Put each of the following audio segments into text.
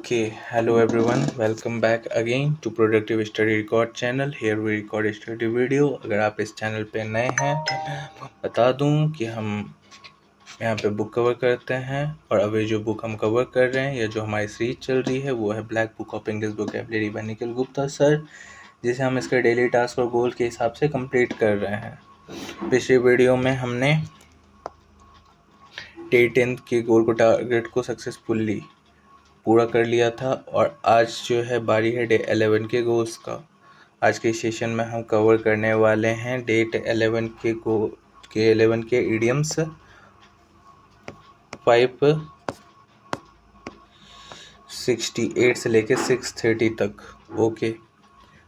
Okay, hello everyone. Welcome back again to Productive Study Record channel. Here we record study video. अगर आप इस channel पे नए हैं तो मैं आपको बता दूं कि हम यहाँ पे बुक कवर करते हैं और अभी जो बुक हम कवर कर रहे हैं या जो हमारी सीरीज चल रही है वो है black book of English vocabulary by Nikhil Gupta sir, जिसे हम इसके डेली टास्क और गोल के हिसाब से कंप्लीट कर रहे हैं। पिछले वीडियो में हमने डे 10 के गोल को टारगेट को सक्सेसफुली पूरा कर लिया था और आज जो है बारी है डे 11 के गोल्स का। आज के सेशन में हम कवर करने वाले हैं डे 11 के 11 के इडियम्स 568 से लेके 630 तक। ओके,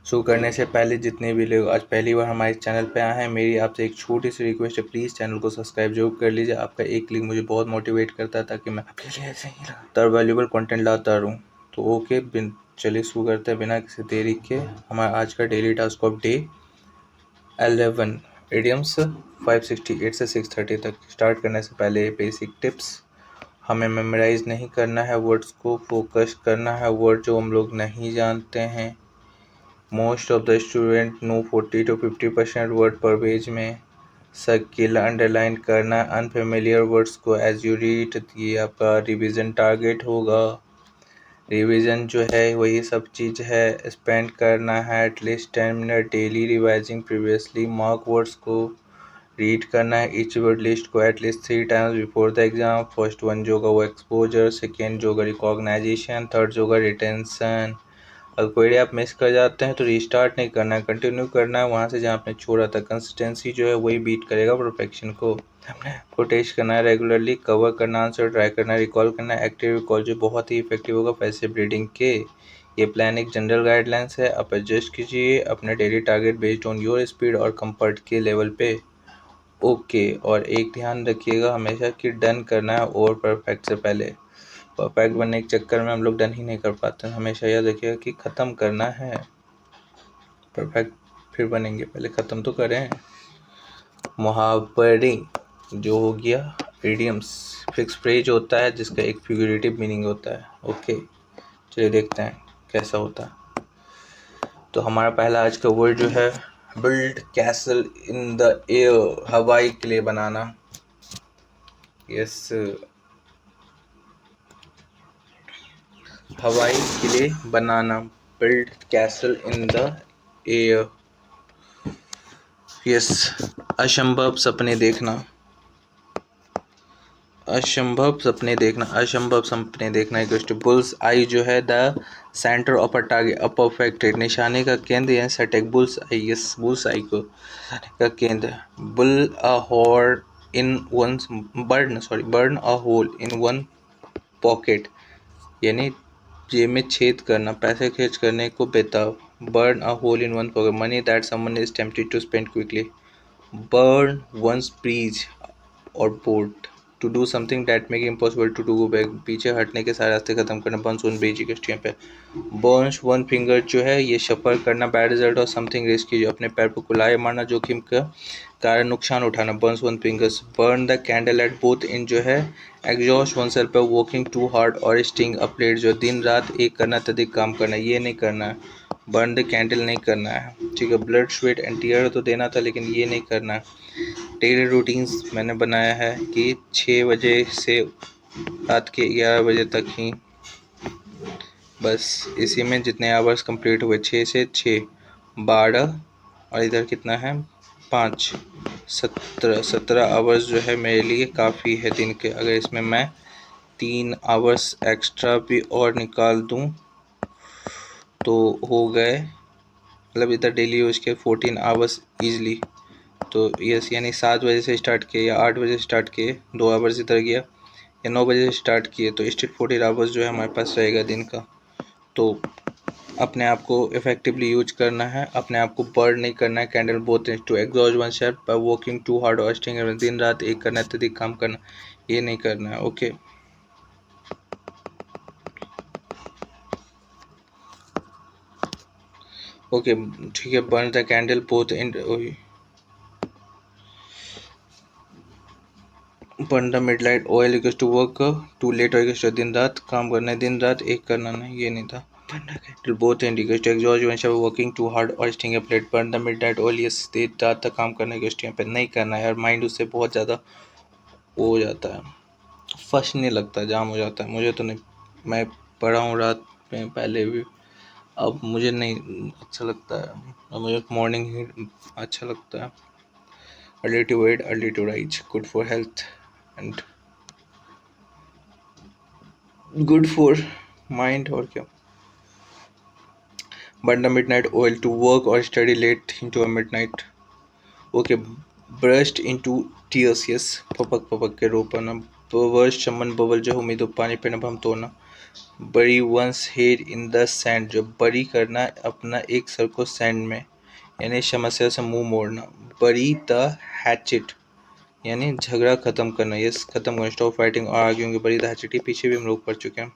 शुरू करने से पहले जितने भी लोग आज पहली बार हमारे चैनल पे आए हैं, मेरी आपसे एक छोटी सी रिक्वेस्ट है, प्लीज़ चैनल को सब्सक्राइब जरूर कर लीजिए। आपका एक क्लिक मुझे बहुत मोटिवेट करता है ताकि मैं आपके लिए ऐसे ही लगातार वैल्यूबल कंटेंट लाता रहूँ। तो ओके, चलिए शुरू करते हैं बिना किसी देरी के हमारा आज का daily task of day 11 idioms 568 से 630 तक। स्टार्ट करने से पहले बेसिक टिप्स, हमें मेमोराइज नहीं करना है वर्ड्स को, फोकस करना है वर्ड जो हम लोग नहीं जानते हैं। Most of the student know 40 to 50% word पर पेज में। सर्किल अंडरलाइन करना अनफेमिलियर वर्ड्स को एज यू रीड। ये आपका रिवीजन टारगेट होगा। रिवीजन जो है वही सब चीज़ है। स्पेंड करना है at least 10 minute daily revising previously mark words को। रीड करना है ईच वर्ड लिस्ट को at least 3 times before the exam. First one जो होगा वो एक्सपोजर, सेकेंड जो होगा रिकॉग्नाइजेशन, थर्ड जो होगा रिटेंशन। अगर कोई आप मिस कर जाते हैं तो रीस्टार्ट नहीं करना है, कंटिन्यू करना है वहाँ से जहाँ आपने छोड़ा था। कंसिस्टेंसी जो है वही बीट करेगा परफेक्शन को। अपने को टेस्ट करना है रेगुलरली, कवर करना, आंसर ट्राई करना है, रिकॉल करना है। एक्टिव रिकॉल जो बहुत ही इफेक्टिव होगा पैसिव रीडिंग के। ये प्लान एक जनरल गाइडलाइंस है, आप एडजस्ट कीजिए अपने daily target based on your speed और कंफर्ट के लेवल पे। ओके, और एक ध्यान रखिएगा हमेशा कि डन करना है ओवर परफेक्ट से पहले। परफेक्ट बनने के चक्कर में हम लोग डन ही नहीं कर पाते हैं। हमेशा याद रखिएगा कि ख़त्म करना है, परफेक्ट फिर बनेंगे, पहले ख़त्म तो करें। मुहावरे जो हो गया इडियम्स, फिक्स फ्रेज होता है जिसका एक फिगरेटिव मीनिंग होता है। ओके, चलिए देखते हैं कैसा होता है। तो हमारा पहला आज का वर्ड जो है build castle in the air, हवाई किले बनाना। यस, हवाई किले बनाना, build castle in the air. Yes, असंभव सपने देखना, असंभव सपने देखना, असंभव सपने देखना इक्वल्स टू बुल्स आई जो है the centre of a target, a perfect निशाने का केंद्र या सेट एक bull's eye. Yes, bull's eye को का केंद्र। Bull a hole in one, burn a hole in one pocket यानी जेब में छेद करना, पैसे खर्च करने को बेताब। Burn a hole in one pocket, money that someone is tempted to spend quickly. Burn once bridge और boat, to do something that make impossible to do back, पीछे हटने के सारे रास्ते खत्म करना। बर्न्स वन ब्रिज के स्टेम पे। बर्न्स वन फिंगर जो है ये सफर करना बैड रिजल्ट और समथिंग रिस्की, जो अपने पैर पर कुल्हाड़ी मारना, जोखिम का कारण नुकसान उठाना। Burns one fingers. Burn the candle at both in जो है एग्जॉस्ट वन सेल्फ पर, वर्किंग टू हार्ड और स्टिंग अ प्लेट जो दिन रात एक करना, अत्यधिक काम करना, ये नहीं करना है। बर्न द कैंडल नहीं करना है, ठीक है। ब्लड स्वेट एंड टीयर तो देना था लेकिन ये नहीं करना है। डेली रूटीन्स मैंने बनाया है कि 6 बजे से रात के 11 बजे तक ही, बस इसी में जितने आवर्स कंप्लीट हुए 6 से 6 12 और इधर कितना है 5 17 आवर्स जो है मेरे लिए काफ़ी है दिन के। अगर इसमें मैं 3 आवर्स एक्स्ट्रा भी और निकाल दूं तो हो गए, मतलब इधर डेली यूज के 14 आवर्स ईजिली। तो यस, यानी 7 बजे से स्टार्ट किए या 8 बजे से स्टार्ट किए, 2 आवर्स इधर गया, या 9 बजे से स्टार्ट किए तो स्टिल 14 आवर्स जो है हमारे पास रहेगा दिन का। तो अपने आप को इफेक्टिवली यूज करना है, अपने आप को बर्न नहीं करना है। Candle both to exhaust oneself by working too hard और स्टिंग, दिन रात एक करना, अत्यधिक काम करना, ये नहीं करना है। ओके, ओके, ठीक है। Burn the candle both in, burn the midnight oil equals to work too late और इक्वल्स टू दिन रात काम करना है, दिन रात एक करना नहीं, ये नहीं था। Both end equals to exhaust when शब वर्किंग टू हार्ड और sting a plate. Burn the midnight oil, ये देर रात तक काम करना है, स्टिंग पे नहीं करना है, और माइंड उससे बहुत ज़्यादा हो जाता है, फंसने लगता है, जाम हो जाता है। मुझे तो नहीं, मैं पढ़ा हूँ रात में पहले भी, अब मुझे नहीं अच्छा लगता है, अब मुझे मॉर्निंग ही अच्छा लगता है। Early to bed early to rise, good for health and good for mind, और क्या। But the midnight oil to work और study late into a midnight. Okay, burst into tears, yes, पपक पपक के रो पाना। वर्स्ट चमन बबल, जो उम्मीद पानी पे न हम तोड़ना। बरी once head in the sand, जो बरी करना अपना एक सर को सैंड में, यानी समस्या से मुंह मोड़ना। बरी द हैचेट, यानी झगड़ा खत्म करना, यस, खत्म करना, स्टॉप फाइटिंग और आर्ग्यूइंग। बरी द हैचेट, पीछे भी हम लोग पढ़ चुके हैं।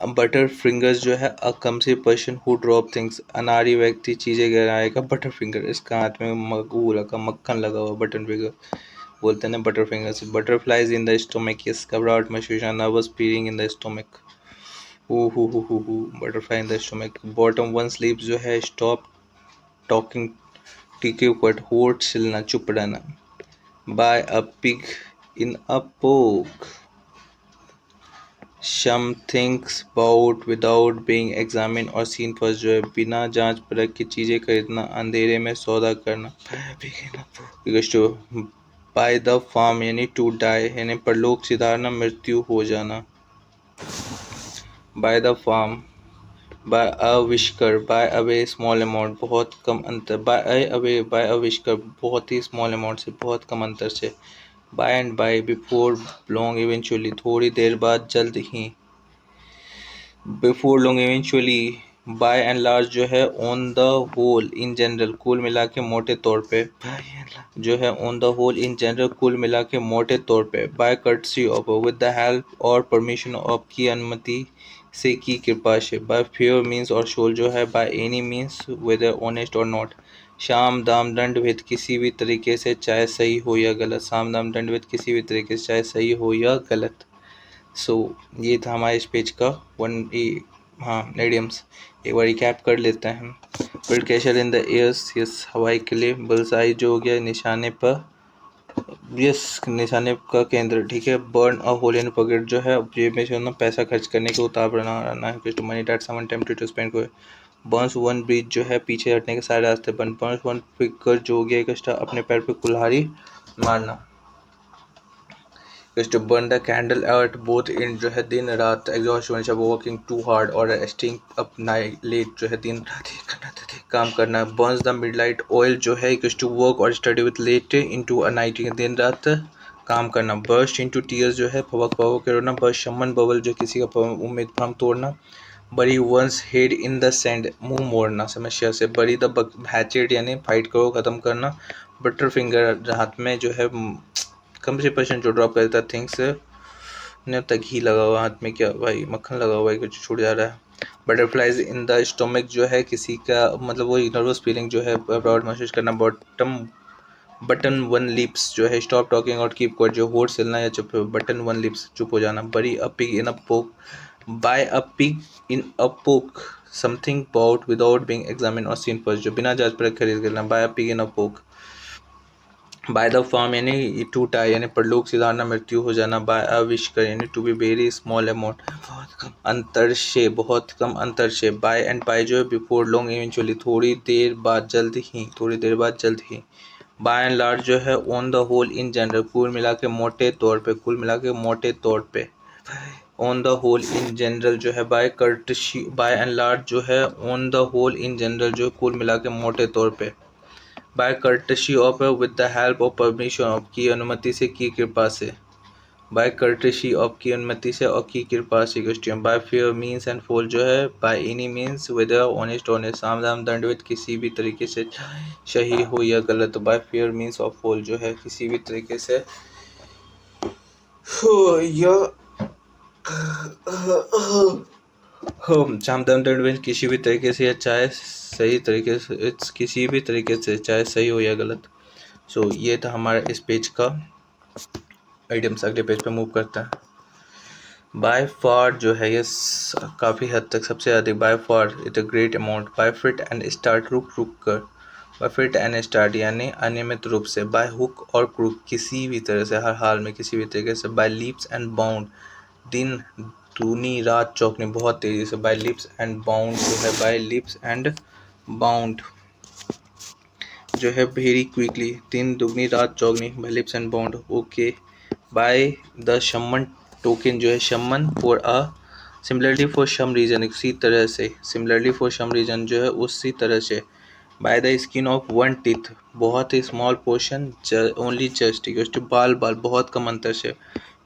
बटर फिंगर्स जो है अ कमसी पर्सन हु ड्रॉप थिंग्स, अनाड़ी व्यक्ति चीज़ें गिराएगा। बटर फिंगर, इसका हाथ में मगू लगा, मक्खन लगा हुआ, बटन फिंगर बोलते हैं butter fingers. Butterflies in the stomach, yes, घबराहट महसूस, nervous feeling in the stomach. Who butterfly in the stomach. Bottom one sleep जो है स्टॉप टॉकिंग, टीके कट, होठ छिलना, चुप रहना। Bye a pig in a पोक, Some thinks about without being examined और seen first, जो है बिना जांच परख की चीज़ें खरीदना, अंधेरे में सौदा करना। बाय द फार्म, यानी टू डाई, यानी परलोक सिधारना, मृत्यु हो जाना। Buy the farm, by a whisker, by away small amount, बहुत कम अंतर। बाय अवे, बाय अविष्कर, बहुत ही स्मॉल अमाउंट से, बहुत कम अंतर से। By and by, before long, eventually, थोड़ी देर बाद, जल्द ही। Before long, eventually. By and large जो है on the whole, in general, कुल मिला के मोटे तौर पे, जो है on the whole, in general, कुल मिला के मोटे तौर पे। By courtesy of, with the help और परमिशन ऑफ, की अनुमति से, की कृपा से। बाय फेयर मीन्स और शोल जो है by any means, whether honest और नॉट। शाम दाम दंड भेद, किसी भी तरीके से, चाहे सही हो या गलत। साम दाम दंड भेद, किसी भी तरीके से, चाहे सही हो या गलत। सो ये था हमारे इस पेज का एडियम्स। एक बार रिकैप कर लेते हैं। Bird catcher in the airs, yes, हवाई के लिए। बुल्सआई जो हो गया निशाने पर, यस, निशाने का केंद्र, ठीक है। Burn a hole in pocket जो है जेब में से ना पैसा खर्च करने के उतावला रहना है, to money date someone tempted to spend को। बर्न्स वन ब्रिज जो है पीछे हटने के सारे रास्ते बंद। बर्न्स वन फिगर जो हो गया एक एक्स्ट्रा, अपने पैर पे कुल्हाड़ी मारना। To burn the candle at both end जो है दिन रात। एग्जॉस्ट वन जब वर्किंग टू हार्ड और स्टिंग अप नाइट लेट जो है दिन रात एक करना था, काम करना। बर्न्स द मिडनाइट ऑयल जो है इक्वल्स टू वर्क और study with late into a night, दिन रात काम करना। बर्स्ट इनटू टीयर्स जो है फवक फवक के रोना। बर्स्ट शमन बबल जो किसी का उम्मीद भ्रम तोड़ना। बरी once head in the sand, मुंह मोड़ना समस्या से। बरी द हैचेट, यानी फाइट करो, खत्म करना। बटर फिंगर, हाथ में जो है कम से पर्सेंट जो ड्रॉप करता थिंग्स ने तक घी लगा हुआ, हाथ में क्या भाई मक्खन लगा हुआ है, कुछ छूट जा रहा है। बटरफ्लाइज इन द स्टोमक जो है किसी का मतलब वो नर्वस फीलिंग जो है प्राउड महसूस करना। बॉटम बटन वन लिप्स जो है स्टॉप टॉकिंग और कीप क्वाइट, जो होठ सिलना या चुप। बटन वन लिप्स, चुप हो जाना। बरी a pig in a poke, bye a pig in a poke, something bought without being examine और सीन फर्स्ट, जो बिना जांच परख खरीद करना। Bye a pig in a poke. Buy the farm, यानी टू टाई, यानी परलोक सिधारना, मृत्यु हो जाना। बाय अविष्कर, यानी to be very small amount, बहुत कम अंतर से, बहुत कम अंतर से। बाय एंड बाय जो है बिफोर लॉन्ग, इवेंचुअली, थोड़ी देर बाद, जल्द ही, थोड़ी देर बाद, जल्द ही। बाय एंड लार्ज जो है on the whole, in general, कुल मिला के मोटे तौर पे, कुल मिला के मोटे तौर पे। On the whole in general जो है by courtesy, by and large जो है on the whole in general, जो कुल मिला के मोटे तौर पे। By courtesy of, with the help of permission of, की अनुमति से, की कृपा से। बाय कर्टसी ऑफ, की अनुमति से और की कृपा से। Question by fair means and foul जो है by any means, whether honest honest. साम दाम दंड विद, किसी भी तरीके से, सही हो या गलत। Bye fair means of fall जो है किसी भी तरीके से हो या साम दाम दंड विद, किसी भी तरीके से, या चाहे सही तरीके से, किसी भी तरीके से, चाहे सही हो या गलत। सो ये था हमारा इस पेज का आइटम्स। अगले पेज पे मूव करते हैं। बाय फार जो है ये काफ़ी हद तक सबसे अधिक, by far it a great amount. By fit and start रुक रुक कर, बाय फिट एंड स्टार्ट यानी अनियमित रूप से। बाय हुक और क्रूक किसी भी तरह से, हर हाल में, किसी भी तरीके से। बाय लीप्स एंड बाउंड दिन दूनी रात चौकनी, बहुत तेज़ी से। बाय लिप्स एंड बाउंड जो है, बाय लिप्स एंड बाउंड जो है वेरी क्विकली, दिन दुगनी रात चौगनी। By leaps and bound okay. By the same token जो है same for a similarly for some reason, उसी तरह से। सिमिलरली फॉर सम रीजन जो है उसी तरह से। By the skin of one teeth बहुत ही small portion only just equals to बाल बाल बहुत कम अंतर से।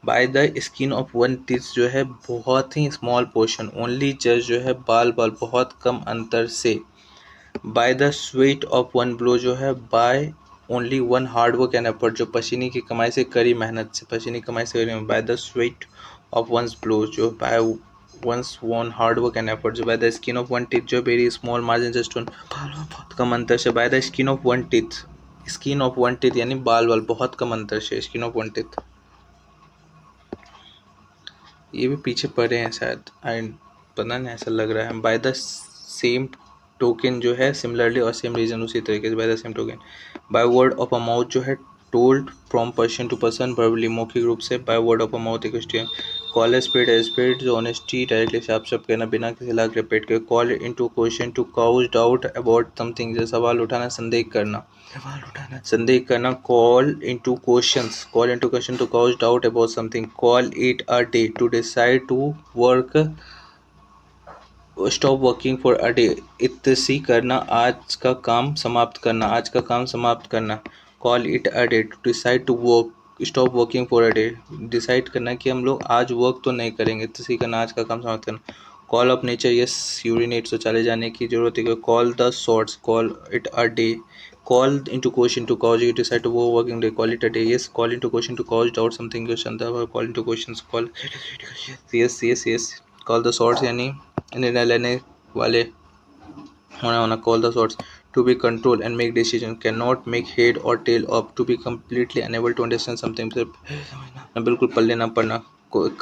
By the skin of one teeth जो है बहुत ही स्मॉल पोर्शन, ओनली जस्ट जो है बाल बाल बहुत कम अंतर से। By the sweat of one brow जो है by only one hard work and effort जो पसीने की कमाई से, कड़ी मेहनत से, पसीने की कमाई से करी। By the sweat of once brow जो by once one hard work and effort जो। By the skin of one teeth जो very small margin just one बहुत कम अंतर से। By the skin of one teeth, skin of one teeth यानी बाल बाल बहुत कम अंतर से, स्किन ऑफ वन टीथ। ये भी पीछे पड़े हैं शायद, आई पता नहीं, ऐसा लग रहा है। बाय द सेम टोकन जो है सिमिलरली और सेम रीजन उसी तरीके से। By the same token by word of a mouth जो है told from person to person verbally मौखिक रूप से। By word of a mouth एक कॉल ए स्पीड जो ऑनेस्टी डायरेक्टली साफ साफ कहना बिना किसी लाख रिपीट के। Call into question to cause doubt about something जो सवाल उठाना, संदेह करना, संदेह करना। Call into question to cause doubt about something. Call it a day to decide to work stop working for a day इत्तसी करना, आज का काम समाप्त करना, आज का काम समाप्त करना। Call it a day to decide to work stop working for a day, decide करना कि हम लोग आज वर्क तो नहीं करेंगे, इत्तसी करना, आज का काम समाप्त करना। Call of nature yes urinate से चले जाने की जरूरत है। Call the shorts call it a day. Call into question to cause you decide to go working day, call it a day. Yes, call into question to cause doubt something question, call into questions, call yes call the shots यानी निर्णय लेने वाले होना। call the shots to be control and make decision, cannot make head or tail of, to be completely unable to understand something, बिल्कुल पल्ले ना पड़ना।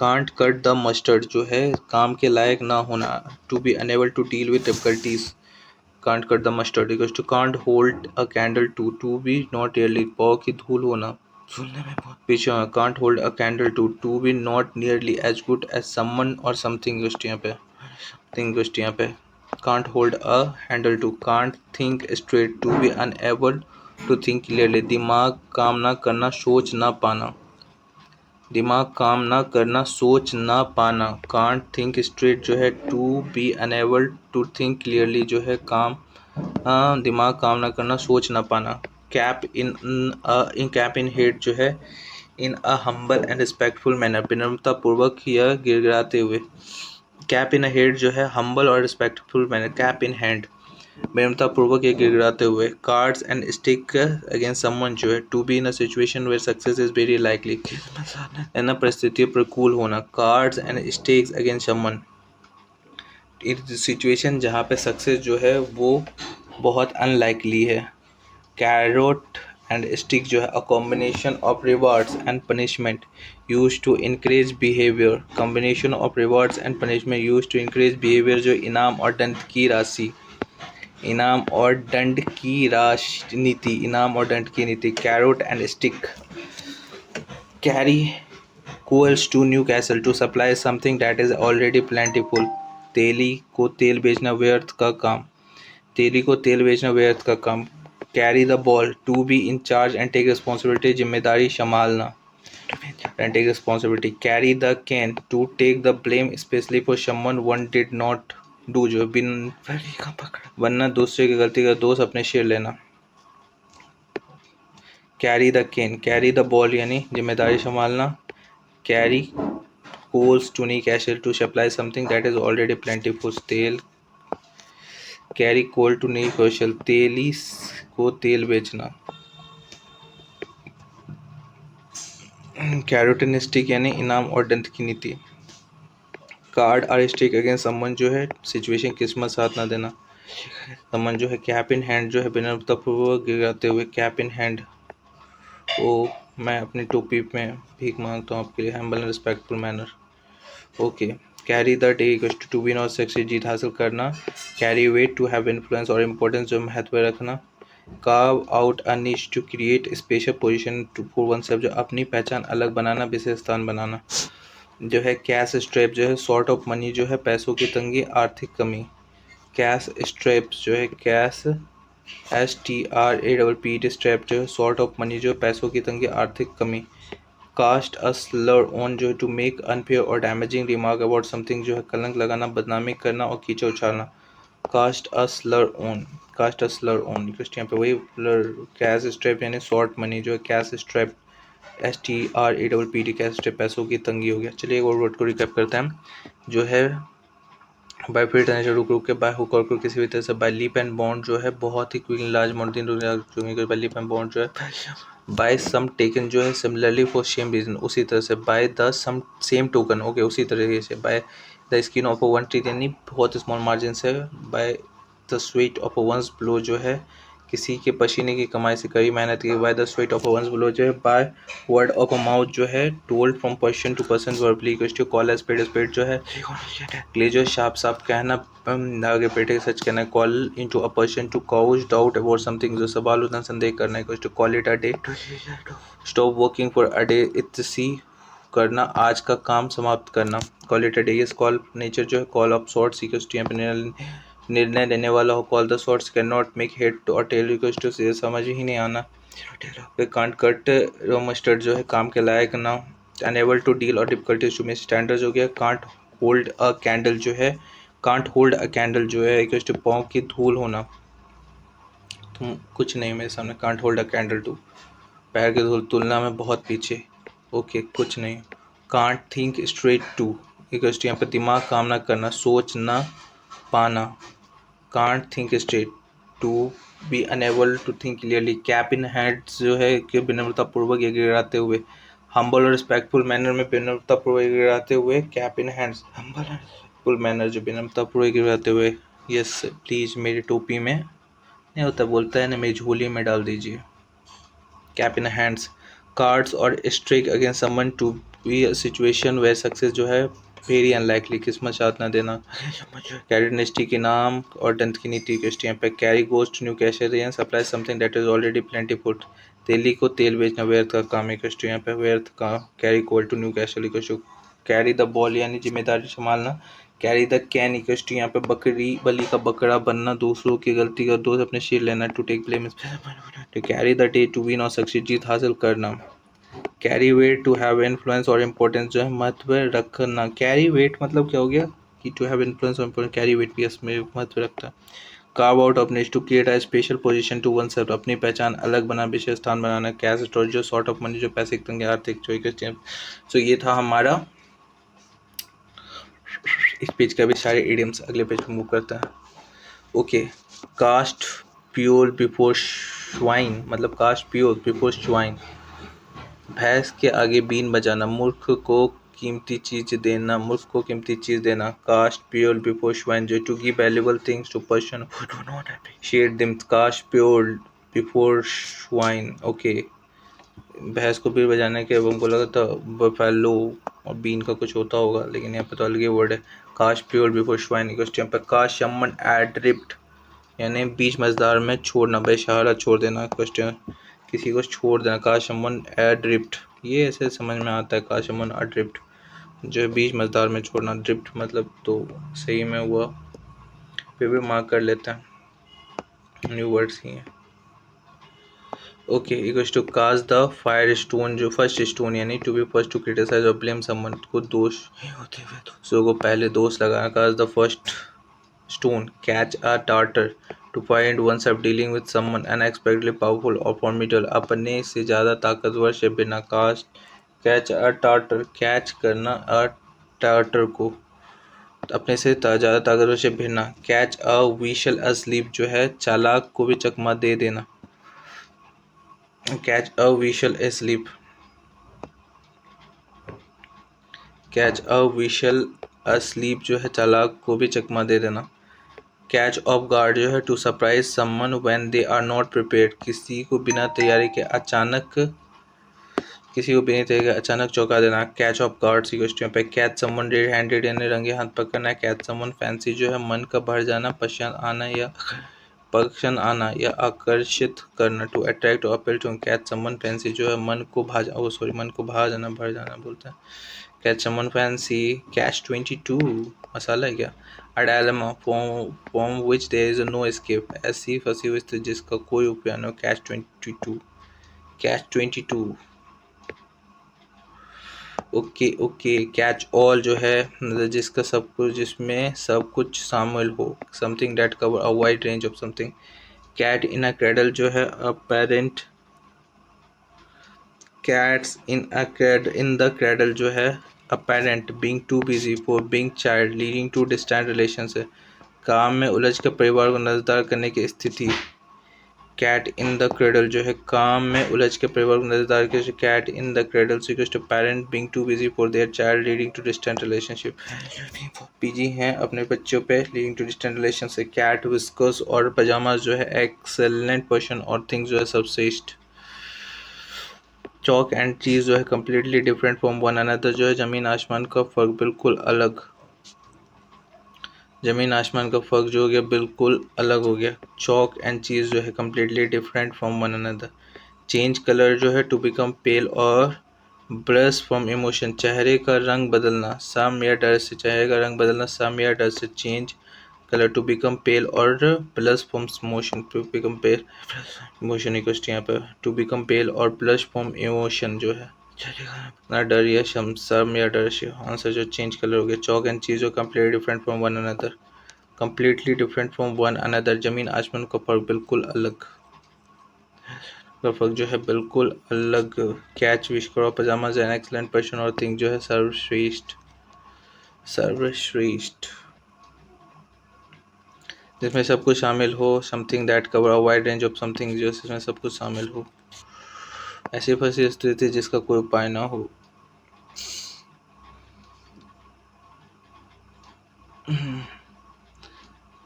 can't cut the mustard जो है काम के लायक ना होना। to be unable to deal with difficulties, can't cut the mustard equals to can't hold a candle to be not nearly, पाव की धूल होना, सुनने में बहुत पीछे। can't hold a candle to be not nearly as good as someone or something यहाँ पे, something यहाँ पे। can't hold a handle to, can't think straight, to be unable to think clearly, दिमाग काम ना करना, सोच ना पाना, दिमाग काम ना करना, सोच ना पाना। कांट थिंक स्ट्रेट जो है to be unable to think clearly जो है काम दिमाग काम ना करना, सोच ना पाना। Cap in cap in head जो है in a humble and respectful manner, विनम्रता पूर्वक या गिड़गिड़ाते हुए। कैप इन हेड जो है हम्बल और respectful manner. Cap in hand विनम्रता पूर्वक या गिड़गिड़ाते हुए। Cards and stick against someone जो है to be in a situation where success is very likely, इन परिस्थितियों प्रतिकूल होना। Cards and sticks against someone situation जहाँ पे सक्सेस जो है वो बहुत अनलाइकली है। कैरोट एंड स्टिक जो है a combination of rewards and punishment use to increase behaviour, combination of rewards and punishment use to increase behaviour जो इनाम और दंड की राशि, इनाम और दंड की राजनीति, इनाम और दंड की नीति। Carrot and stick carry coals to Newcastle to supply something that is already plentiful, तेली को तेल बेचना व्यर्थ का काम, तेली को तेल बेचना व्यर्थ का काम। Carry the ball to be in charge and take responsibility, जिम्मेदारी संभालना and take responsibility. Carry the can to take the blame specially for someone one did not do जो बिन वरना दूसरे की गलती का दोष अपने शेर लेना। Carry the can, carry the ball यानी जिम्मेदारी संभालना। Carry coals to Newcastle to supply something that is already plentiful, तेल। Carry coal to Newcastle, तेली को तेल बेचना। कैरोटिन स्टिक यानी इनाम और दंड की नीति। कार्ड और स्टिक अगेंस्ट समवन जो है सिचुएशन किस्मत साथ ना देना। समवन जो है कैप इन हैंड जो है विनम्रतापूर्वक गिराते हुए, कैप इन हैंड ओ मैं अपनी टोपी में भीख मांगता हूँ आपके लिए, humble and respectful manner. Okay, carry the day equals to win और सक्सीड, जीत हासिल करना। Carry weight, to have influence और इम्पोर्टेंस, जो महत्व रखना। Carve out a niche, to create special position for oneself, जो अपनी पहचान अलग बनाना, विशेष स्थान बनाना। जो है कैश स्ट्रैप, जो है शॉर्ट ऑफ मनी, जो है पैसों की तंगी, आर्थिक कमी। कैश स्ट्रैप्स, जो है कैश STRAPP स्ट्रैप, जो है शॉर्ट ऑफ मनी, जो है पैसों की तंगी, आर्थिक कमी। कास्ट अ स्लर ऑन, जो है टू मेक अनफेयर और डैमेजिंग रिमार्क अबाउट समथिंग, जो है कलंक लगाना, बदनामी करना और कीचड़ उछालना। Cast a slur on, cast a slur on, यहाँ पे वही कैश स्ट्रैप यानी शॉर्ट मनी, जो है cash strap STRAPP cash strap, पैसों की तंगी हो गया। चलिए एक और वर्ड को रिकैप करते हैं, जो है बाय फिर टर्न रुक रुक के, बाय हुक और क्रूक, किसी भी तरह से। बाय लीप एंड बॉन्ड, जो है बहुत ही quick large mountain, by leap and bond, जो है बाय सम टेकन, जो है सिमिलरली फॉर सेम रीजन, उसी तरह से। By the some same token, okay, उसी तरीके से। By the skin of a one's tree, यानी बहुत स्मॉल मार्जिन से। By the sweat of a one's brow, जो है किसी के पसीने की कमाई से, कड़ी मेहनत की। By the sweat of a one's brow, जो है by word of a mouth, जो है told from person to person verbally, call as spade, जो है ले, जो साफ साफ कहना, आगे पेटे सच कहना। Call into a person, to cause doubt about something, जो सवाल उतना संदेह करना। To call it a day, stop working for a day, इत्सी करना, आज का काम समाप्त करना। Call it a day, yes call nature, जो है कॉल ऑफ सॉर्ट्स, निर्णय लेने वाला हो। Call the sorts can not make head और टेल, टू समझ ही नहीं आना। कांट कट मस्टर्ड, जो है काम के लायक ना। अनेबल टू डील और डिफिकल्टीज टू मिस, स्टैंडर्ड हो गया। कांट होल्ड अ कैंडल, जो है कांट होल्ड अ कैंडल, जो है इक्वल्स टू पाँव की धूल होना। तुम कुछ नहीं मेरे सामने, can't hold a candle to, पैर की धूल, तुलना में बहुत पीछे, ओके, कुछ नहीं। Can't think straight to, equals to यहाँ पर दिमाग काम ना करना, सोच ना पाना। Can't think straight, to be unable to think clearly. Cap in hands, जो है कि विनम्रतापूर्वक ये गिराते हुए। हम्बल और रिस्पेक्टफुल मैनर में विनम्रतापूर्वक गिराते हुए। कैप इन हैंड्स, हम्बल और रिस्पेक्टफुल मैनर, जो विनम्रतापूर्वक गिराते हुए। यस प्लीज़ मेरी टोपी में नहीं होता, बोलता है ना, मेरी झोली में डाल दीजिए। Cap in hands, cards are stacked against someone, to be a situation where success, जो है वेरी अनलाइकली, किस्मत साथ ना देना। कैरी डिनेस्टी के नाम और दंत की नीति के यहाँ पे। Carry goes to Newcastle, supply something that is already plentiful, तेली को तेल बेचना व्यर्थ का काम है। यहाँ पे व्यर्थ का। Carry coal to Newcastle, carry the ball यानी जिम्मेदारी संभालना। कैरी द कैन, यहाँ पे बकरी बलि का बकरा बनना, दूसरों की गलती का दोष अपने सिर लेना। To take blame, to carry the day, to win और सक्सीड, जीत हासिल करना। Carry weight, to have influence और इम्पोर्टेंस, जो है महत्व रखना। कैरी वेट मतलब क्या हो गया कि टू हैव इन्फ्लुएंस और इम्पोर्टेंस, कैरी वेट भी इसमें महत्व रखता है। Carve out of niche, to create a special position to oneself, अपनी पहचान अलग बना, विशेष स्थान बनाना। कैश स्टोर, जो सॉर्ट ऑफ मनी, जो पैसे की तंगी, आर्थिक जो। सो ये था हमारा इस पेज का भी सारे इडियम्स। अगले पेज पे मूव करता है। Okay, cast pearls before swine, मतलब कास्ट प्योर बिफोर स्वाइन, भैंस के आगे बीन बजाना, मूर्ख को कीमती चीज देना, मूर्ख को कीमती चीज देना। कास्ट प्योर बिफोर स्वाइन, जो to give valuable things to person who do not appreciate them. Cast pearls before swine, okay, भैंस को बीन बजाने के हमको लगा था बफेलो और बीन का कुछ होता होगा, लेकिन यहाँ पे तो अलग ही वर्ड है। कास्ट प्योर बिफोर स्वाइन, यहाँ पे कास्ट समवन एड्रिप्ट, यानी बीच मझधार में छोड़ना, बेसहारा छोड़ देना। क्वेश्चन, किसी को छोड़ देना। काश समवन एड्रिफ्ट, ये ऐसे समझ में आता है, काश समवन एड्रिफ्ट, जो है बीच मझधार में छोड़ना। ड्रिफ्ट मतलब तो सही में हुआ, फिर भी मार्क कर लेते हैं, न्यू वर्ड्स ही हैं। Okay, equals to cast the fire stone, जो फर्स्ट स्टोन, यानी to be first to criticise और ब्लेम समवन, को दोष होते हुए दूसरों को पहले दोष लगाना। Cast the first stone. Catch a tartar, to find oneself dealing with someone unexpectedly powerful और फॉर्मिडल, अपने से ज़्यादा ताकतवर से बिना। Cast catch a tartar, catch करना, अ टार्टर को, अपने से ज़्यादा ताकतवर से भिड़ना। कैच अ वीशल अस्लीप, जो है चालाक को भी चकमा दे देना। Catch a we shall asleep, catch a we shall asleep, जो है चालाक को भी चकमा दे देना। कैच ऑफ गार्ड, जो है to surprise someone when they are not prepared, किसी को बिना तैयारी के अचानक किसी को भी नहीं देगा, अचानक चौंका देना। Catch off guard see question पे कैच समवन रेड हैंडेड यानी रंगे हाथ पकड़ना है। कैच समवन फैंसी जो है मन का भर जाना, पसंद आना या आकर्षित करना। टू अट्रैक्ट और appeal to. Catch someone fancy जो है मन को भा जाना भर जाना बोलते हैं। Catch someone fancy. कैच 22 मसाला है क्या। A dilemma from which there is no escape, ऐसी फंसी हुई स्थिति जिसका कोई उपाय न हो। Catch 22। Catch 22। Okay catch all जो है मतलब जिसका सब कुछ, जिसमें सब कुछ शामिल हो। Something that cover a wide range of something. Cat in a cradle जो है a parent. Cats in the cradle जो है a parent being too busy for being child leading to distant relation से काम में उलझ कर परिवार को नजरदार करने की स्थिति। कैट इन द क्रेडल जो है काम में उलझ के परिवार को नजरदार के। Cat in the cradle equals to parent being too busy for their child leading to distant relationship. पीजी हैं अपने बच्चों पे लीडिंग टू डिस्टेंट रिलेशन से। कैट विस्कर्स और पजामा जो है एक्सेलेंट पर्सन और थिंग्स जो है सबश्रेष्ठ। चॉक एंड चीज जो है completely different from one another जो है जमीन आसमान का फर्क बिल्कुल अलग। जमीन आसमान का फर्क जो हो गया बिल्कुल अलग हो गया। चॉक एंड चीज जो है completely different from one another. Change colour जो है टू बिकम पेल और ब्रश फ्रॉम इमोशन चेहरे का रंग बदलना। सम या डर से चेहरे का रंग बदलना, सम या डर से। Change colour to become pale और blush from emotion to become pale. Emotion equal यहाँ पे टू बिकम पेल और ब्लश फ्रॉम इमोशन जो है ना डर या सम या डर से। आंसर जो चेंज कलर हो गया। चॉक एंड चीज completely different from one another. Completely different from one another जमीन आसमान का फर्क बिल्कुल अलग का फर्क जो है बिल्कुल अलग। कैच विश करो पजामा एन एक्सलेंट पर्सन और थिंग जो है सर्वश्रेष्ठ। सर्वश्रेष्ठ जिसमें सब कुछ शामिल हो। Something that cover a wide range of something जो जिसमें सब कुछ शामिल हो। ऐसी फंसी स्थिति जिसका कोई उपाय ना हो।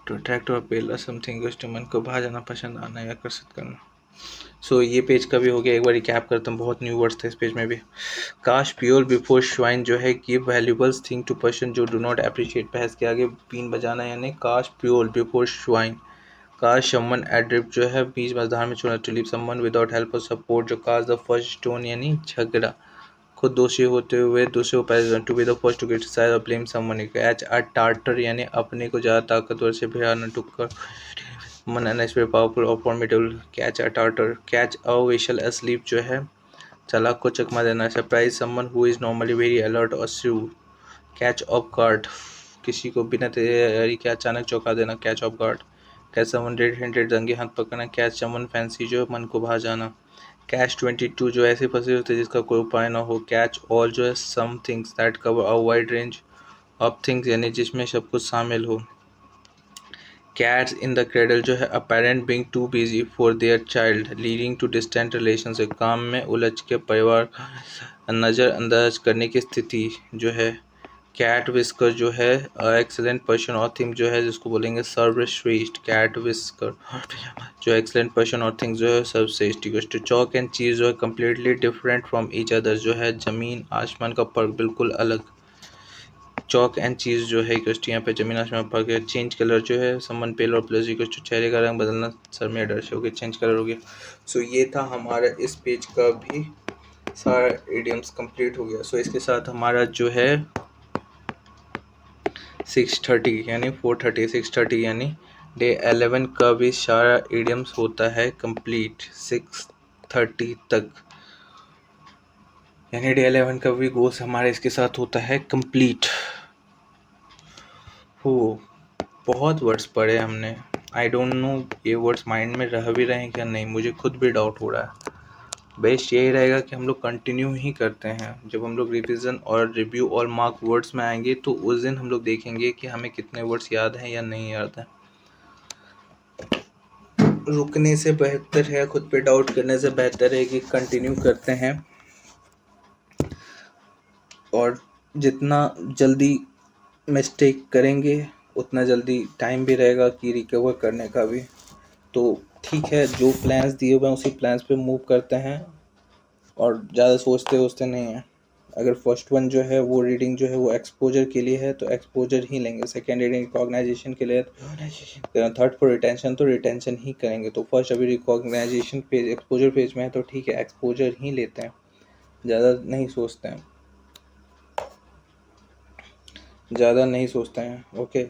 टू अट्रैक्ट और पेला समथिंग मन को भा जाना, पसंद आना या आकर्षित करना। सो ये पेज का भी हो गया। एक बार रिकैप करता हूँ, बहुत न्यू वर्ड्स थे इस पेज में भी। काश प्योर बिफोर श्वाइन जो है give valuables thing to person जो डू नॉट अप्रिशिएट। भैंस के आगे बीन बजाना यानी काश प्योर बिफोर श्वाइन। काश समवन एड्रिप जो है बीच मझधार में छोड़ना। To leave someone without help और सपोर्ट जो काश द फर्स्ट स्टोन यानी झगड़ा। खुद दोषी होते हुए दूसरे को पैसे। To be the first to criticise और blame someone. Catch a tartar यानी अपने को ज़्यादा ताकतवर से भिड़ाना। टुक्कर मन अनएक्सपेक्टेड पावरफुल और formidable. Catch a tartar. Catch a weasel asleep जो है चालाक को चकमा देना। Surprise someone who is normally very alert और श्रूड। कैच ऑफ गार्ड किसी को बिना तैयारी के अचानक चौंका देना। Catch off guard. Catch someone red handed रंगे हाथ पकड़ना। कैच समवन फैंसी जो मन को भा जाना। कैच 22 जो ऐसे फंसे होते जिसका कोई उपाय ना हो। कैच ऑल जो है some things that cover a wide range of things यानी जिसमें सब कुछ शामिल हो। कैट्स इन द क्रेडल जो है a parent being too busy for their child leading to distant relationship काम में उलझ के परिवार नज़रअंदाज करने की स्थिति जो है। कैट विस्कर जो है एक्सेलेंट पर्सन और थिंग जो है जिसको बोलेंगे सर्वश्रेष्ठ। कैट विस्कर जो एक्सेलेंट पर्सन और थिंग जो है सर्वश्रेष्ठ। चॉक एंड चीज जो है completely different from each other जो है जमीन आसमान का फर्क बिल्कुल अलग। चॉक एंड चीज जो है यहाँ पे जमीन आसमान फर्क है। चेंज कलर जो है समवन पेल और प्लस चेहरे का रंग बदलना, सर में डर से हो गया, चेंज कलर हो गया। सो ये था हमारा इस पेज का भी सारा इडियम्स कंप्लीट हो गया। सो इसके साथ हमारा जो है 6:30 यानी 4:30 6:30 यानी डे 11 का भी सारा इडियम्स होता है कंप्लीट 6:30 तक। यानी डे 11 का भी गोल्स हमारे इसके साथ होता है कंप्लीट। हो बहुत वर्ड्स पढ़े हमने। आई डोंट नो ये वर्ड्स माइंड में रह भी रहे हैं क्या नहीं, मुझे खुद भी डाउट हो रहा है। बेस्ट यही रहेगा कि हम लोग कंटिन्यू ही करते हैं। जब हम लोग रिवीजन और रिव्यू और मार्क वर्ड्स में आएंगे तो उस दिन हम लोग देखेंगे कि हमें कितने वर्ड्स याद हैं या नहीं याद हैं। रुकने से बेहतर है, खुद पे डाउट करने से बेहतर है कि कंटिन्यू करते हैं। और जितना जल्दी मिस्टेक करेंगे उतना जल्दी टाइम भी रहेगा कि रिकवर करने का भी। तो ठीक है, जो प्लान्स दिए हुए हैं उसी प्लान्स पे मूव करते हैं और ज़्यादा सोचते वोचते नहीं हैं। अगर फर्स्ट वन जो है वो रीडिंग जो है वो एक्सपोजर के लिए है तो एक्सपोजर ही लेंगे, सेकेंड रीडिंग रिकॉग्नाइजेशन के लिए, थर्ड फॉर रिटेंशन तो रिटेंशन ही करेंगे। तो फर्स्ट अभी रिकॉग्नाइजेशन पेज एक्सपोजर पेज में है तो ठीक है, एक्सपोजर ही लेते हैं, ज़्यादा नहीं सोचते हैं, ज़्यादा नहीं सोचते हैं। ओके,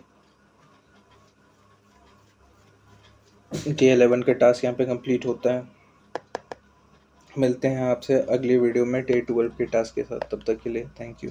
K11 का टास्क यहाँ पे कंप्लीट होता है। मिलते हैं आपसे अगली वीडियो में Day 12 के टास्क के साथ, तब तक के लिए थैंक यू।